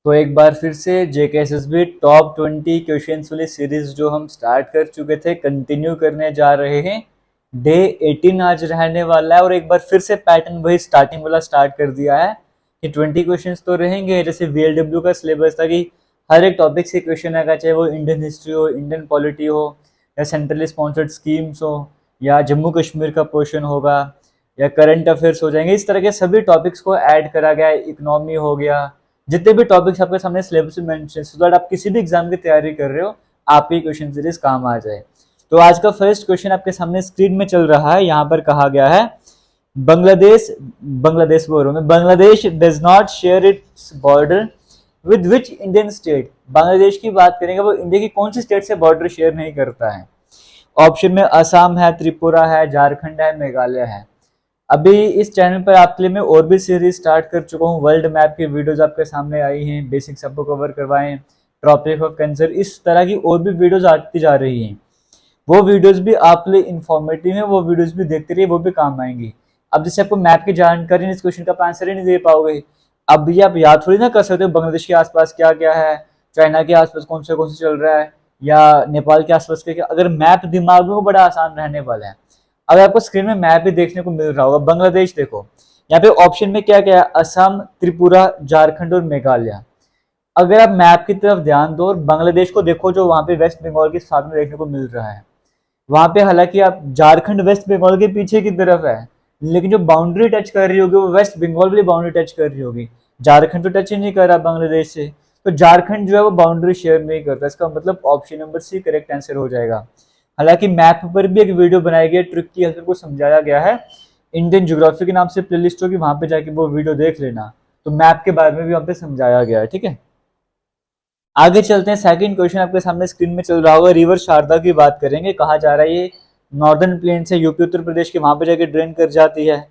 तो एक बार फिर से जेकेएसएसबी टॉप 20 क्वेश्चंस वाली सीरीज जो हम स्टार्ट कर चुके थे कंटिन्यू करने जा रहे हैं। डे 18 आज रहने वाला है और एक बार फिर से पैटर्न वही स्टार्टिंग वाला स्टार्ट कर दिया है कि 20 क्वेश्चंस तो रहेंगे। जैसे वीएलडब्ल्यू का सिलेबस था कि हर एक टॉपिक से क्वेश्चन आएगा, चाहे वो इंडियन हिस्ट्री हो, इंडियन पॉलिटी हो, या सेंट्रली स्पॉन्सर्ड स्कीम्स हो, या जम्मू कश्मीर का पोर्शन होगा, या करंट अफेयर्स हो जाएंगे। इस तरह के सभी टॉपिक्स को ऐड करा गया है। इकोनॉमी हो गया, जितने भी टॉपिक्स आपके सामने सिलेबस में मेंशन, सो दैट आप किसी भी एग्जाम की तैयारी कर रहे हो आपकी क्वेश्चन सीरीज काम आ जाए। तो आज का फर्स्ट क्वेश्चन आपके सामने स्क्रीन में चल रहा है। यहाँ पर कहा गया है बांग्लादेश बांग्लादेश बोल रहा हूँ मैं, Bangladesh does not share its border with which Indian state. Bangladesh की बात करेंगे, वो इंडिया की कौन सी स्टेट से बॉर्डर शेयर नहीं करता है। ऑप्शन में असम है, त्रिपुरा है, झारखंड है, मेघालय है। अभी इस चैनल पर आपके लिए मैं और भी सीरीज स्टार्ट कर चुका हूँ। वर्ल्ड मैप की वीडियोस आपके सामने आई हैं, बेसिक्स आपको कवर करवाएं, ट्रॉपिक ऑफ कैंसर, इस तरह की और भी वीडियोस आती जा रही हैं। वो वीडियोस भी आपके लिए इंफॉर्मेटिव है, वो वीडियोस भी देखते रहिए, वो भी काम आएंगी। अब जैसे आपको मैप की जानकारी नहीं, इस क्वेश्चन का आंसर ही नहीं दे पाओगे। अब ये आप याद थोड़ी ना कर सकते हो बांग्लादेश के आसपास क्या क्या है, चाइना के आसपास कौन से चल रहा है, या नेपाल के आसपास क्या क्या। अगर मैप दिमाग में, वो बड़ा आसान रहने वाला है। अगर आपको स्क्रीन में मैप भी देखने को मिल रहा होगा, बांग्लादेश देखो यहाँ पे ऑप्शन में क्या क्या है, असम, त्रिपुरा, झारखंड और मेघालय। अगर आप मैप की तरफ ध्यान दो और बांग्लादेश को देखो, जो वहां पे वेस्ट बंगाल के साथ में देखने को मिल रहा है, वहां पे हालांकि आप झारखंड वेस्ट बंगाल के पीछे की तरफ है, लेकिन जो बाउंड्री टच कर रही होगी वो वेस्ट बंगाल वाली बाउंड्री टच कर रही होगी। झारखंड तो टच ही नहीं कर रहा बांग्लादेश से, तो झारखंड जो है वो बाउंड्री शेयर नहीं करता। इसका मतलब option number C correct answer हो जाएगा। हालांकि मैप पर भी एक वीडियो बनाई गई है, ट्रिक की हेल्प को समझाया गया है, इंडियन ज्योग्राफी के नाम से प्लेलिस्ट होगी, वहां पे जाके वो वीडियो देख लेना। तो मैप के बारे में भी वहां पे समझाया गया है, ठीक है। आगे चलते हैं, सेकंड क्वेश्चन आपके सामने स्क्रीन में चल रहा होगा। रिवर शारदा की बात करेंगे। कहा जा रहा है ये नॉर्दर्न प्लेन से यूपी उत्तर प्रदेश के वहां पे जाके ड्रेन कर जाती है।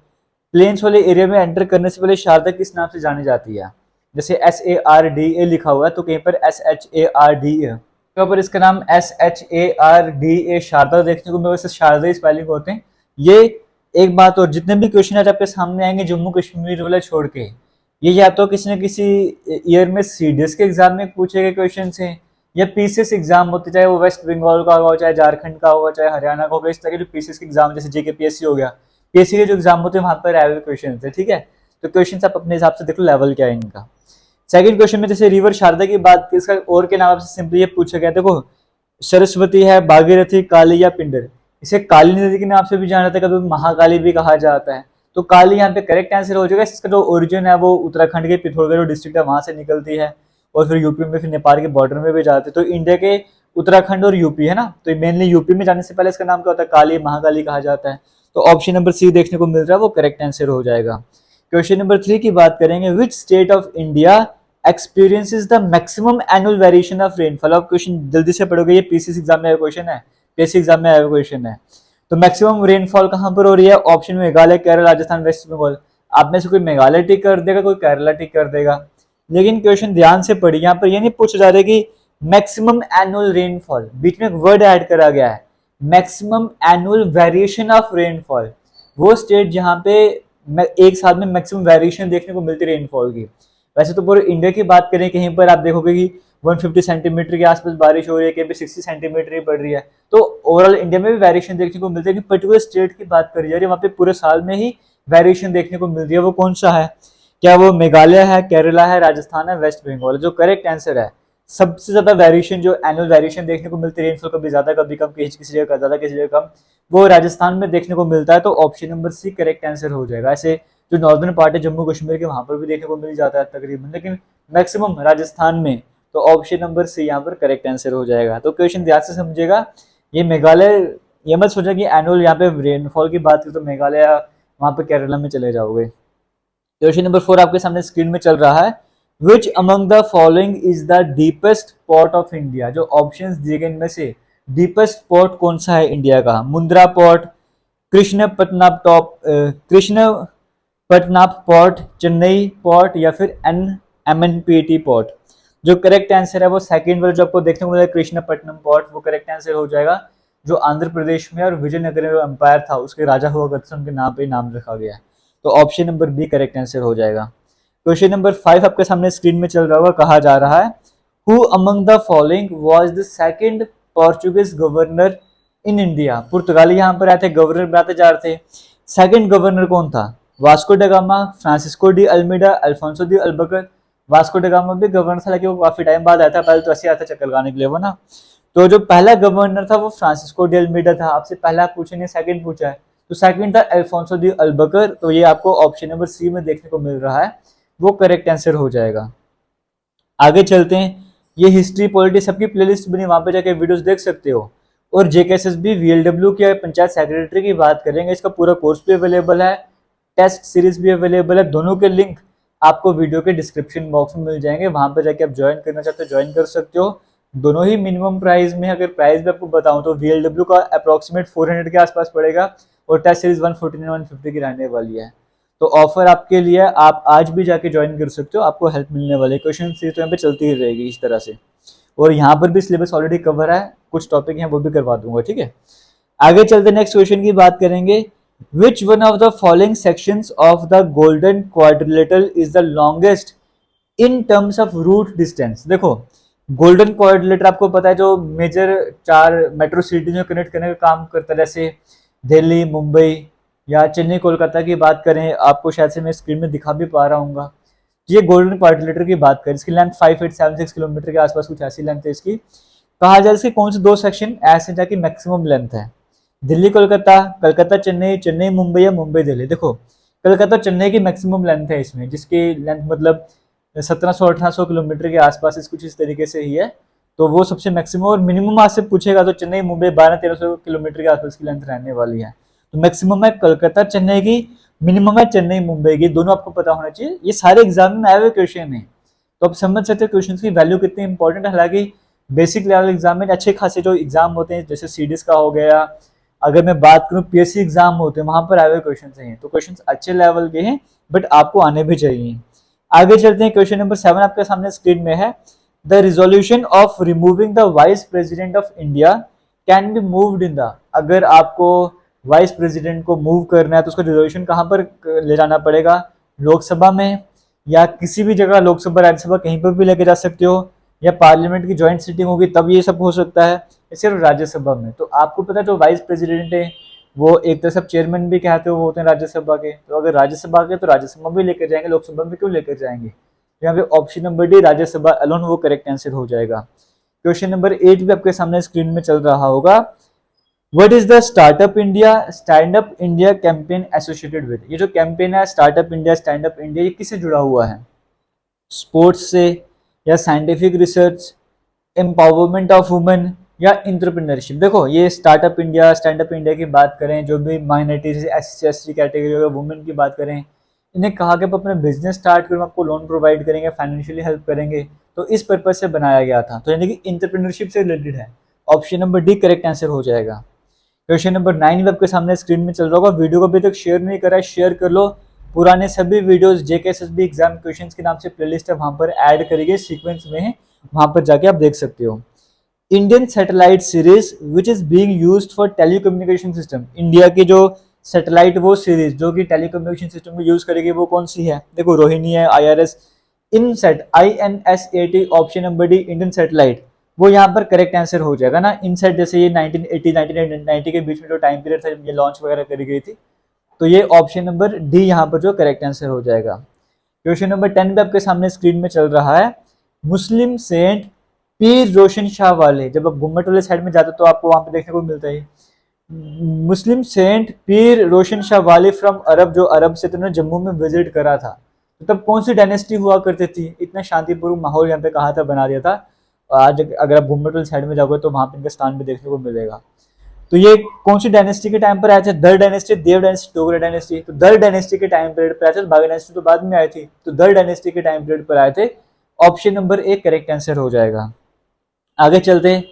प्लेन्स वाले एरिया में एंटर करने से पहले शारदा किस नाम से जानी जाती है। जैसे SARDA लिखा हुआ है, तो कहीं पर SHARDA, तो पर इसका नाम SHARDA शारदा देखने को मिले, वैसे शारदा स्पेलिंग होते हैं ये। एक बात और, जितने भी क्वेश्चन आज आपके सामने आएंगे जम्मू कश्मीर वाला छोड़ के, ये या तो किसी न किसी ईयर में CDS के एग्जाम में पूछे गए क्वेश्चन हैं, या PCS एग्जाम होते, चाहे वो वेस्ट बंगाल का होगा, चाहे झारखंड का होगा, चाहे हरियाणा का होगा। इस तरह के जो PCS के एग्जाम, जैसे JKPSC हो गया, PSC के जो एग्जाम होते हैं वहां पर आए हुए क्वेश्चन थे, ठीक है। तो क्वेश्चन आप अपने हिसाब से देख लो लेवल क्या है इनका। सेकंड क्वेश्चन में जैसे रिवर शारदा की बात की, इसका और के नाम से सिंपली ये पूछा गया। देखो सरस्वती है, भागीरथी, काली या पिंडर। इसे काली नदी के नाम से भी जाना जाता है, कभी महाकाली भी कहा जाता है। तो काली यहाँ पे करेक्ट आंसर हो जाएगा। इसका जो ओरिजिन है वो उत्तराखंड के पिथौरागढ़ डिस्ट्रिक्ट है, वहां से निकलती है और फिर यूपी में, फिर नेपाल के बॉर्डर में भी जाती है। तो इंडिया के उत्तराखंड और यूपी है ना, तो मेनली यूपी में जाने से पहले इसका नाम क्या होता है, काली, महाकाली कहा जाता है। तो ऑप्शन नंबर सी देखने को मिल रहा है, वो करेक्ट आंसर हो जाएगा। क्वेश्चन नंबर 3 की बात करेंगे। Which state of India experiences the maximum annual variation of rainfall. अब क्वेश्चन जल्दी से पढ़ोगे, ये PCS एग्जाम में आया क्वेश्चन है, PSC एग्जाम में आया क्वेश्चन है। तो मैक्सिमम रेनफॉल कहां पर हो रही है। ऑप्शन में मेघालय, केरल, राजस्थान, वेस्ट बंगाल। आप में से कोई मेघालय टिक कर देगा, कोई केरला टिक कर देगा, लेकिन क्वेश्चन ध्यान से पढ़िए। यहाँ पर ये नहीं पूछा जा रहा है कि मैक्सिमम एनुअल रेनफॉल, बीच में एक वर्ड ऐड करा गया है, maximum annual variation of rainfall. वो स्टेट जहां पे एक साल में मैक्सिमम वेरिएशन देखने को मिलती है रेनफॉल की। वैसे तो पूरे इंडिया की बात करें, कहीं पर आप देखोगे कि 150 सेंटीमीटर के आसपास बारिश हो रही है, कहीं पे 60 सेंटीमीटर ही पड़ रही है। तो ओवरऑल इंडिया में भी वेरिएशन देखने को मिलती है, कि पर्टिकुलर स्टेट की बात करी जा रही है, वहाँ पे पूरे साल में ही वेरिएशन देखने को मिलती है। वो कौन सा है, क्या वो मेघालय है, केरला है, राजस्थान है, वेस्ट बंगाल। जो करेक्ट आंसर है, सबसे ज्यादा वेरिएशन जो एनुअल वेरिएशन देखने को मिलती है, रेनफॉल कभी ज्यादा कभी कम, किसी जगह ज्यादा किसी जगह कम, वो राजस्थान में देखने को मिलता है। तो option number C correct answer हो जाएगा। ऐसे जो नॉर्दर्न पार्ट है जम्मू कश्मीर के, वहां पर भी देखने को मिल जाता है तकरीबन, लेकिन मैक्सिमम राजस्थान में। तो ऑप्शन नंबर सी यहाँ पर करेक्ट आंसर हो जाएगा। तो क्वेश्चन ध्यान से समझेगा। ये मेघालय, ये मत सोचा कि एनुअल यहाँ पे रेनफॉल की बात की तो मेघालय वहां पे केरला में चले जाओगे। क्वेश्चन नंबर 4 आपके सामने स्क्रीन में चल रहा है। Which among the following is the deepest port of India. जो ऑप्शंस दिए गए इनमें से डीपेस्ट पोर्ट कौन सा है इंडिया का। Mundra port, Krishnapatnam port, Chennai port, या फिर MNPT पोर्ट। जो करेक्ट आंसर है वो सेकंड वाला जो आपको देखने को मिला कृष्णपट्टनम पोर्ट, वो करेक्ट आंसर हो जाएगा। जो आंध्र प्रदेश में और विजयनगर में एम्पायर था उसके राजा हुआ करते थे, उनके नाम पे नाम रखा गया है। तो option number B correct answer हो जाएगा। क्वेश्चन नंबर 5 आपके सामने स्क्रीन में चल रहा होगा, कहा जा रहा है who among the following was the second Portuguese governor in India. पुर्तगाली यहाँ पर आए थे, गवर्नर बनाते जा रहे थे, सेकंड गवर्नर कौन था? Vasco da Gama, Francisco de Almeida, Afonso de Albuquerque. Vasco da Gama भी गवर्नर था, लेकिन वो काफी टाइम बाद आया था, पहले तो ऐसे आया था चक्कर लगाने के लिए वो ना। तो जो पहला गवर्नर था वो फ्रांसिस्को डी अल्मीडा था। आपसे पहला पूछे नहीं, सेकंड पूछा है, तो सेकंड था अल्फोंसो डी अल्बकर। तो ये आपको ऑप्शन नंबर सी में देखने को मिल रहा है, वो करेक्ट आंसर हो जाएगा। आगे चलते हैं, ये हिस्ट्री पॉलिटिक्स सबकी प्लेलिस्ट बनी, वहां पे जाके वीडियोस देख सकते हो। और जेकेएसएसबी वीएलडब्ल्यू की पंचायत सेक्रेटरी की बात करेंगे, इसका पूरा कोर्स भी अवेलेबल है, टेस्ट सीरीज भी अवेलेबल है, दोनों के लिंक आपको वीडियो के डिस्क्रिप्शन बॉक्स में मिल जाएंगे, वहां पर जाके आप ज्वाइन करना चाहते हो ज्वाइन कर सकते हो। दोनों ही मिनिमम प्राइस में। अगर प्राइस भी आपको बताऊं तो वीएलडब्ल्यू का अप्रोक्सीमेट 400 के आसपास पड़ेगा और टेस्ट सीरीज 149-150 की रहने वाली है। तो ऑफर आपके लिए, आप आज भी जाके ज्वाइन कर सकते हो, आपको हेल्प मिलने वाली है। क्वेश्चन सीरीज तो यहाँ पे चलती ही रहेगी इस तरह से, और यहाँ पर भी सिलेबस ऑलरेडी कवर है, कुछ टॉपिक हैं वो भी करवा दूंगा, ठीक है। आगे चलते नेक्स्ट क्वेश्चन की बात करेंगे। Which one of the following sections of the golden quadrilateral is the longest in terms of route distance. देखो गोल्डन क्वाड्रिलेटर आपको पता है, जो मेजर 4 मेट्रो सिटीज में कनेक्ट करने का काम करता है, जैसे दिल्ली, मुंबई या चेन्नई, कोलकाता की बात करें, आपको शायद से मैं स्क्रीन में दिखा भी पा रहा हूँ। ये गोल्डन क्वाड्रिलेटर की बात करें, इसकी लेंथ 5876 किलोमीटर के आसपास कुछ ऐसी लेंथ है इसकी। कहा जाए इसके कौन से 2 सेक्शन ऐसे जाके मैक्सिमम लेंथ है, दिल्ली कोलकाता, कलकत्ता चेन्नई, चेन्नई मुंबई या मुंबई दिल्ली। देखो कलकत्ता चेन्नई की मैक्सिमम लेंथ है इसमें, जिसकी लेंथ मतलब 1700-1800 किलोमीटर के आसपास इस कुछ इस तरीके से ही है, तो वो सबसे मैक्सिमम। और मिनिमम आपसे पूछेगा तो चेन्नई मुंबई 1200-1300 किलोमीटर के आसपास की लेंथ रहने वाली है। तो मैक्सिमम है कलकत्ता चेन्नई की, मिनिमम है चेन्नई मुंबई की, दोनों आपको पता होना चाहिए। ये सारे एग्जाम में आए हुए क्वेश्चन है, तो आप समझ सकते हो क्वेश्चन की वैल्यू कितनी इंपॉर्टेंट है। हालांकि बेसिक लेवल एग्जाम में अच्छे खासे जो एग्जाम होते हैं, जैसे सीडीएस का हो गया, अगर मैं बात करूं पीएससी एग्जाम होते हैं, वहां पर आए हुए क्वेश्चन हैं, तो क्वेश्चन अच्छे लेवल के हैं, बट आपको आने भी चाहिए। आगे चलते हैं, क्वेश्चन नंबर 7 आपके सामने स्क्रीन में है। The resolution of removing the vice president of India can be moved in the. अगर आपको वाइस प्रेसिडेंट को मूव करना है तो उसका रिजोल्यूशन कहां पर ले जाना पड़ेगा? लोकसभा में, या किसी भी जगह, लोकसभा राज्यसभा कहीं पर भी लेके जा सकते हो, या पार्लियामेंट की ज्वाइंट सीटिंग होगी तब ये सब हो सकता है, सिर्फ राज्यसभा में। तो आपको पता है जो वाइस प्रेसिडेंट है वो एक तरह से चेयरमैन भी कहते हो होते हैं राज्यसभा के, तो अगर राज्यसभा के तो राज्यसभा भी लेकर जाएंगे, लोकसभा में क्यों लेकर जाएंगे? यहाँ पे option number D Rajya Sabha alone वो करेक्ट आंसर हो जाएगा। क्वेश्चन नंबर 8 भी आपके सामने स्क्रीन में चल रहा होगा। What is the startup India stand up India campaign associated with. ये जो कैंपेन है startup India stand up India, ये किससे जुड़ा हुआ है? स्पोर्ट्स से, या scientific research, empowerment of women, या इंटरप्रेन्योरशिप। देखो ये startup India stand up India की बात करें, जो भी माइनॉरिटीज SC/ST कैटेगरी वगैरह वुमेन की बात करें, इन्हें कहा कि आप अपना बिजनेस स्टार्ट करो, आपको लोन प्रोवाइड करेंगे, फाइनेंशियली हेल्प करेंगे, तो इस पर्पज से बनाया गया था। तो यानी कि इंटरप्रेन्योरशिप से रिलेटेड है। Option number D correct answer हो जाएगा। क्वेश्चन नंबर 9 भी आपके सामने स्क्रीन में चल रहा होगा। वीडियो को अभी तक शेयर नहीं करा है, शेयर कर लो। पुराने सभी वीडियोस जेकेएसएसबी एग्जाम क्वेश्चंस के नाम से प्लेलिस्ट है, वहां पर ऐड करिए, सीक्वेंस में है, वहां पर जाके आप देख सकते हो। Indian satellite series which is being used for telecommunication system. India की जो सैटेलाइट वो सीरीज जो कि टेलीकम्युनिकेशन सिस्टम में यूज करेगी वो कौन सी है? देखो रोहिणी है, IRS, INSAT, INSAT, option number D Indian satellite, वो यहाँ पर करेक्ट आंसर हो जाएगा ना। इनसेट जैसे ये 1980-1990 के बीच में जो टाइम पीरियड था जब ये लॉन्च वगैरह करी गई थी, तो ये ऑप्शन नंबर डी यहाँ पर जो करेक्ट आंसर हो जाएगा। क्वेश्चन नंबर 10 भी आपके सामने स्क्रीन में चल रहा है। मुस्लिम सेंट पीर रोशन शाह वाले, जब आप गुम्मट वाले साइड में जाते हो तो आपको वहां पे देखने को मिलता है मुस्लिम सेंट पीर रोशन शाह वाले फ्रॉम अरब, जो अरब से तुमने जम्मू में विजिट करा था, तो तब कौन सी डायनेस्टी हुआ करती थी? इतना शांतिपूर्ण माहौल यहाँ पे कहा था बना दिया था। आज अगर आप गुम्मट वाले साइड में जाओगे तो वहां पे इनका स्थान भी देखने को मिलेगा। तो ये कौन सी डायनेस्टी के टाइम पर आए थे? दर डायनेस्टी, देव डायनेस्टी, डोगरा डायनेस्टी। तो दर डायनेस्टी के टाइम पीरियड पर आए थे, बाघ डायनेस्टी तो बाद में आई थी, तो दर डायनेस्टी के टाइम पीरियड पर आए थे। Option number A correct answer हो जाएगा। आगे चलते हैं।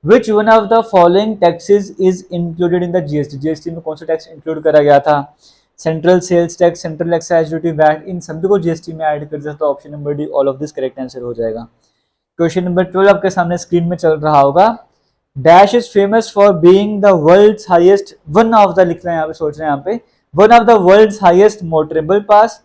Which one of the following taxes is included in the GST. GST में कौन सा टैक्स इंक्लूड करा गया था? Central sales tax, central excise duty, VAT, इन सभी को जीएसटी में ऐड कर दिया, तो option number D all of this correct answer हो जाएगा। क्वेश्चन नंबर 12 आपके सामने स्क्रीन में चल रहा होगा। Dash is famous for being the world's highest, one of the लिखना है यहाँ पे, सोच रहे हैं यहाँ पे, one of the world's highest motorable pass,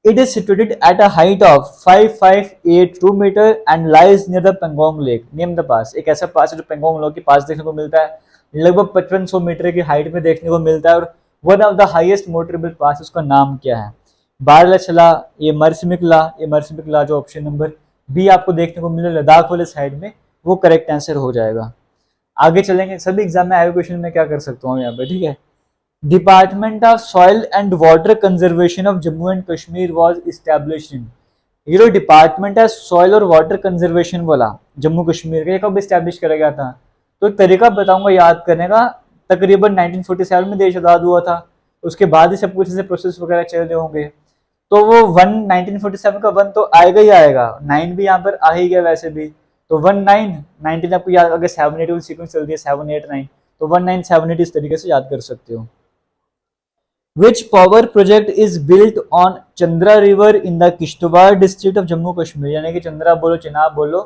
It is situated at a height of 5582 metre and lies near the Pangong Lake. Name the pass. एक ऐसा पास है जो पेंगोंग लेक के पास देखने को मिलता है, लगभग 5500 मीटर की हाइट में देखने को मिलता है और one of the highest motorable पास, उसका नाम क्या है? बारलाचला, ये मरसिमिकला जो ऑप्शन नंबर बी आपको देखने को मिले लद्दाख वाले साइड में, वो करेक्ट आंसर हो जाएगा। आगे चलेंगे, सभी एग्जाम में आए क्वेश्चन में क्या कर सकता हूँ यहाँ पे, ठीक है। Department of soil and water conservation of Jammu and Kashmir was established in, ये जो डिपार्टमेंट है सॉइल और वाटर कंजर्वेशन वाला जम्मू कश्मीर का, ये कब इस्टेब्लिश करा गया था? तो एक तरीका बताऊंगा याद करने का, तकरीबन 1947 में देश आज़ाद हुआ था, उसके बाद ही सब कुछ ऐसे प्रोसेस वगैरह चल रहे होंगे, तो वो 1947 का 1 तो आएगा ही आएगा, 9 भी यहाँ पर आ ही गया वैसे भी, तो 19 आपको याद, अगर 7 8 सीक्वेंस चल रही है 7 8 9, तो 1978 इस तरीके से याद कर सकते हो। Which power project is built on Chandra River in the Kishtwar district of Jammu Kashmir, यानी कि चंद्रा बोलो चिनाब बोलो,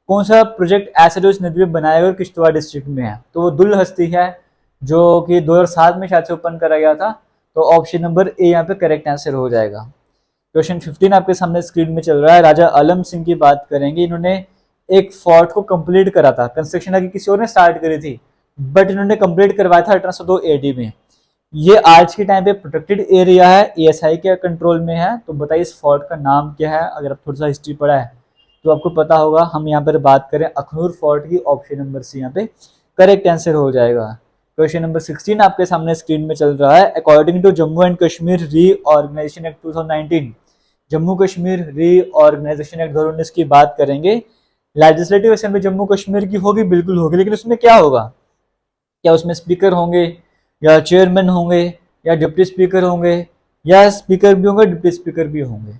कौन सा प्रोजेक्ट ऐसा जो इस नदी में बनाया गया और किश्तवाड़ डिस्ट्रिक्ट में है? तो वो दुल हस्ती है, जो कि 2007 में शायद से ओपन करा गया था, तो ऑप्शन नंबर ए यहाँ पे करेक्ट आंसर हो जाएगा। क्वेश्चन 15 आपके सामने स्क्रीन में चल रहा है, राजा आलम सिंह की बात करेंगे। इन्होंने एक फोर्ट को कंप्लीट करा था, कंस्ट्रक्शन आगे किसी और ने स्टार्ट करी थी, बट इन्होंने कंप्लीट करवाया था 1802 AD में। ये आज के टाइम पे प्रोटेक्टेड एरिया है, ESI के कंट्रोल में है। तो बताइए इस फोर्ट का नाम क्या है? अगर आप थोड़ा सा हिस्ट्री पढ़ा है तो आपको पता होगा। हम यहाँ पर बात करें अखनूर फोर्ट की, ऑप्शन नंबर सी यहाँ पे करेक्ट आंसर हो जाएगा। क्वेश्चन नंबर 16 आपके सामने स्क्रीन में चल रहा है। According to Jammu and Kashmir reorganisation act 2019, Jammu Kashmir reorganisation act 2019 की बात करेंगे। लेजिस्लेटिव असेंबली जम्मू कश्मीर की होगी, बिल्कुल होगी, लेकिन उसमें क्या होगा? क्या उसमें स्पीकर होंगे या चेयरमैन होंगे या डिप्टी स्पीकर होंगे, या स्पीकर भी होंगे डिप्टी स्पीकर भी होंगे?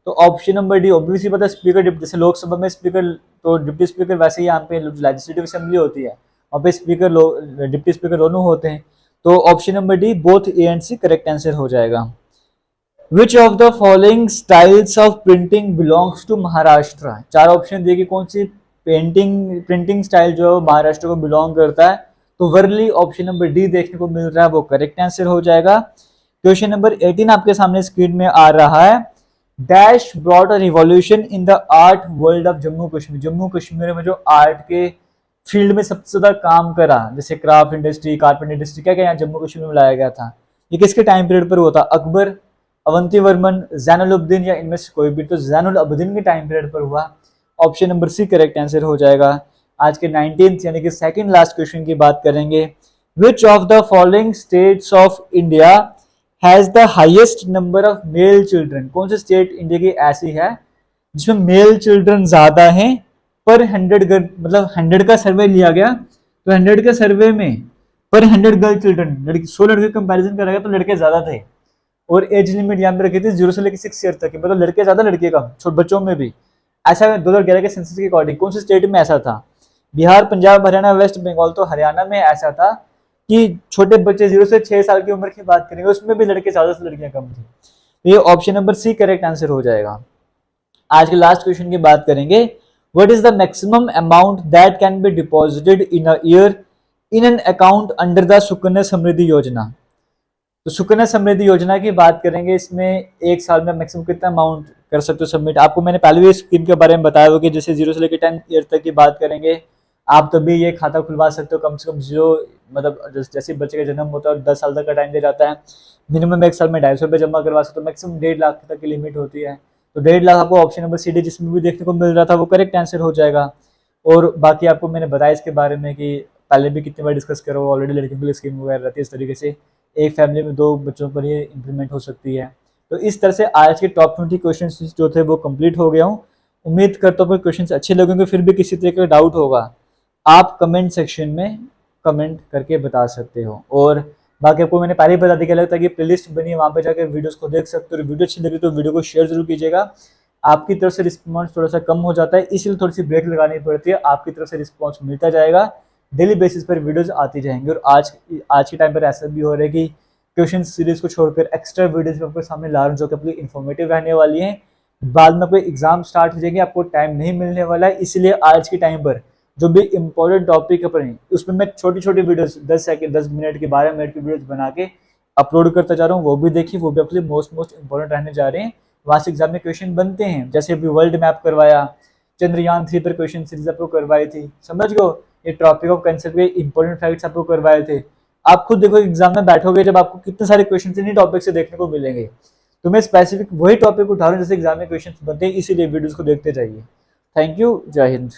तो ऑप्शन नंबर डी ऑब्वियसली पता है, स्पीकर डिप्टी, जैसे लोकसभा में स्पीकर तो डिप्टी स्पीकर, वैसे ही यहाँ पे लेजिस्लेटिव असेंबली होती है, वहाँ पे स्पीकर डिप्टी स्पीकर दोनों होते हैं। तो option number D both A and C correct answer हो जाएगा। Which of the following styles of printing belongs to Maharashtra? चार ऑप्शन दिए कि कौन सी प्रिंटिंग स्टाइल जो है महाराष्ट्र को बिलोंग करता है, तो वर्ली ऑप्शन नंबर डी देखने को मिल रहा है, वो करेक्ट आंसर हो जाएगा। क्वेश्चन नंबर 18 आपके सामने स्क्रीन में आ रहा है। Dash brought a revolution in the art world of Jammu Kashmir, Jammu Kashmir में जो आर्ट के फील्ड में सबसे ज्यादा काम करा, जैसे क्राफ्ट इंडस्ट्री, कारपेंट इंडस्ट्री, क्या क्या यहाँ जम्मू कश्मीर में लाया गया था? ये किसके टाइम पीरियड पर हुआ था? अकबर, अवंती वर्मन, जैनुल अब्दीन, या इनमें से कोई भी? तो जैनुल अब्दीन के टाइम पीरियड पर हुआ, option number C correct answer हो जाएगा। आज के 19th यानी कि सेकंड लास्ट क्वेश्चन की बात करेंगे। विच of the following states of India has the highest number of male children? कौन सी स्टेट इंडिया की ऐसी है जिसमें मेल चिल्ड्रन ज्यादा हैं पर 100, मतलब 100 का सर्वे लिया गया, तो 100 के सर्वे में पर 100 गर्ल चिल्ड्रन, लड़की 100 लड़के कंपैरिजन करा गया तो लड़के ज्यादा थे, और एज लिमिट यहाँ पे रखी थी 0 से लेकर 6 ईयर तक की, मतलब लड़के ज्यादा लड़के कम, छोटे बच्चों में भी। ऐसा 2011 के सेंसस के अकॉर्डिंग कौन से स्टेट में ऐसा था? बिहार, पंजाब, हरियाणा, वेस्ट बंगाल। तो हरियाणा में ऐसा था कि छोटे बच्चे 0 से 6 साल की उम्र की बात करेंगे, उसमें भी लड़के ज्यादा से लड़कियां कम थी। ये option number C correct answer हो जाएगा। आज के लास्ट क्वेश्चन की बात करेंगे। What is the maximum amount that can be deposited in a year in an account under the Sukanya Samriddhi Yojana? तो सुकन्या समृद्धि योजना की बात करेंगे, इसमें एक साल में मैक्सिमम कितना अमाउंट कर सकते हो सबमिट? आपको मैंने पहले भी स्कीम के बारे में बताया होगा कि जैसे 0 से लेकर 10 ईयर तक की बात करेंगे, आप तभी ये खाता खुलवा सकते हो। कम से कम 0, मतलब जैसे बच्चे का जन्म होता है और 10 साल तक का टाइम दिया जाता है, मिनिमम एक साल में 250 रुपये जमा करवा सकते हो, मैक्सिमम 1.5 लाख तक की लिमिट होती है। तो 1.5 लाख आपको ऑप्शन नंबर सी डी जिसमें भी देखने को मिल रहा था वो करेक्ट आंसर हो जाएगा। और बाकी आपको मैंने बताया इसके बारे में कि पहले भी कितनी बार डिस्कस करो, ऑलरेडी लड़कियों के लिए स्कीम वगैरह रहती है, इस तरीके से एक फैमिली में 2 बच्चों पर ये इंप्लीमेंट हो सकती है। तो इस तरह से आज के टॉप 20 क्वेश्चन जो थे वो कंप्लीट हो गया हूँ। उम्मीद करता हूँ क्वेश्चन अच्छे लगेंगे। फिर भी किसी तरह का डाउट होगा आप कमेंट सेक्शन में कमेंट करके बता सकते हो। और बाकी आपको मैंने पहले ही बता दिया लगता है कि प्लेलिस्ट बनी है, वहाँ पे जाकर वीडियोस को देख सकते हो। और वीडियो अच्छी लगी तो वीडियो को शेयर जरूर कीजिएगा। आपकी तरफ से रिस्पॉन्स थोड़ा सा कम हो जाता है, इसलिए थोड़ी सी ब्रेक लगानी पड़ती है। आपकी तरफ से रिस्पॉन्स मिलता जाएगा, डेली बेसिस पर वीडियोस आती जाएंगी। और आज के टाइम पर ऐसा भी हो रहा है कि क्वेश्चन सीरीज को छोड़कर एक्स्ट्रा वीडियोस भी आपके सामने ला रहा हूँ जो कि अपनी इन्फॉर्मेटिव रहने वाली हैं। बाद में कोई एग्जाम स्टार्ट हो जाएंगे, आपको टाइम नहीं मिलने वाला है, इसलिए आज के टाइम पर जो भी इंपॉर्टेंट टॉपिक अपने उसमें मैं छोटी छोटी वीडियोस 10 सेकंड 10 मिनट की 12 मिनट की वीडियोस बना के अपलोड करता जा रहा हूँ। वो भी देखिए, वो भी अपने मोस्ट इंपॉर्टेंट रहने जा रहे हैं। वहां से एग्जाम में क्वेश्चन बनते हैं। जैसे अभी वर्ल्ड मैप करवाया, चंद्रयान 3 पर क्वेश्चन सीरीज आपको करवाई थी, समझ गए। ये टॉपिक ऑफ कंसेप्ट के इंपॉर्टेंट फैक्ट्स आपको करवाए थे। आप खुद देखो एग्जाम में बैठोगे जब आपको कितने सारे क्वेश्चन इन्हीं टॉपिक से देखने को मिलेंगे। तो मैं स्पेसिफिक वही टॉपिक उठा रहा हूँ जैसे एग्जाम में क्वेश्चन बनते हैं, इसीलिए वीडियोस को देखते जाइए। थैंक यू, जय हिंद।